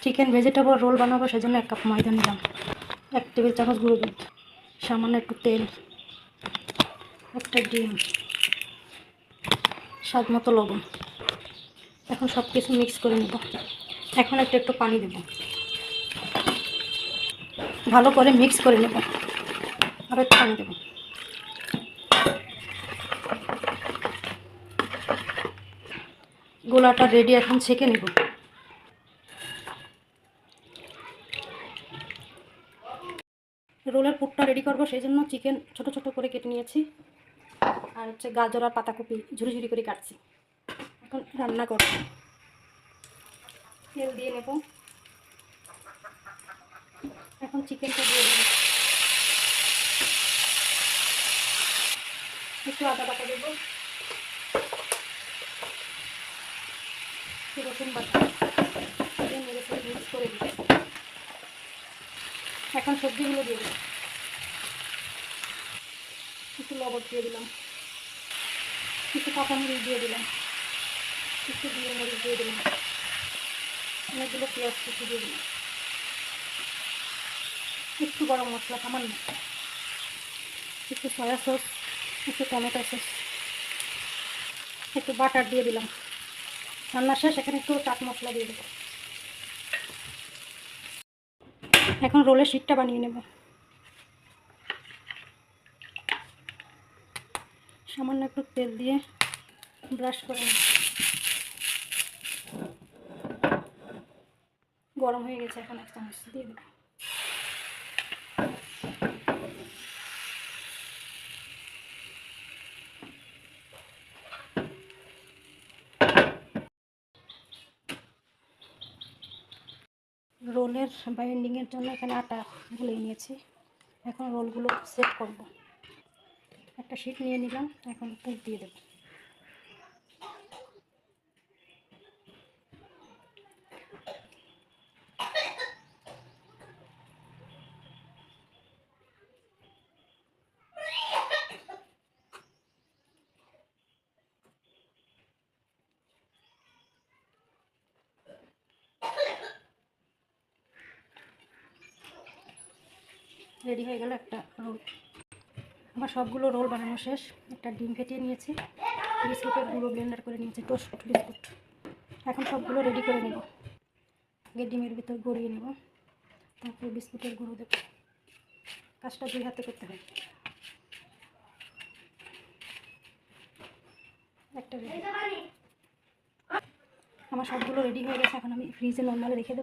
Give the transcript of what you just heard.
Chicken vegetable roll বানাবো, সেজন্য 1 cup ময়দা নিলাম, 1 টেবিল চামচ গুঁড়ো দুধ, সামান্য একটু তেল, একটা ডিম, স্বাদ মতো লবণ। এখন সব কিছু মিক্স করে নেব। এখন একটু পানি দেব, ভালো করে মিক্স করে নেব। আর একটু পানি দেব। গোলাটা রেডি, এখন ছেঁকে নেব। রোলের পুরটা রেডি করবো, সেই জন্য চিকেন ছোট ছোট করে কেটে নিয়েছি, আর গাজর আর পাতাকপি ঝুরি ঝুরি করে কাটছি। এখন রান্না করব। তেল দিয়ে নেব। এখন চিকেনটা দিয়ে দেব। একটু আদা বাটা দেবো, রসুন বাটা দিয়ে নেড়ে মিক্স করে দেবো। এখন সবজিগুলো দিয়ে দেবো। একটু লবণ দিয়ে দিলাম, একটু কাঁচামরিচ দিয়ে দিলাম, একটু জিরে মরিচ দিয়ে দিলাম, অনেকগুলো পেঁয়াজ কুচি দিয়ে দিলাম, একটু গরম মশলা সামান্য, একটু সয়া সস, একটু টমেটো সস, একটু বাটার দিয়ে দিলাম। রান্না শেষ, এখানে একটু চাট মশলা দিয়ে দেবো। এখন রোলের শিটটা বানিয়ে নেব। সামান্য একটু তেল দিয়ে ব্রাশ করে নেব। গরম হয়ে গেছে, এখন 1 চামচ দিয়ে দেবো। রোলের বাইন্ডিংয়ের জন্য এখানে আটা গুলিয়ে নিয়েছি। এখন রোলগুলো সেট করব। একটা শিট নিয়ে নিলাম, এখন পুর দিয়ে দেব। রেডি হয়ে গেল একটা রোল। আমার সবগুলো রোল বানানো শেষ। একটা ডিম ফেটিয়ে নিয়েছি, বিস্কুটের গুঁড়ো ব্লেন্ডার করে নিয়েছি, টোস্ট বিস্কুট। এখন সবগুলো রেডি করে নেব। আগে ডিমের ভিতর গড়িয়ে নেব, তারপরে বিস্কুটের গুঁড়ো দেব। কাজটা 2 হাতে করতে হয়। একটা রেডি। আমার সবগুলো রেডি হয়ে গেছে, এখন আমি ফ্রিজে নর্মালে রেখে দেবো।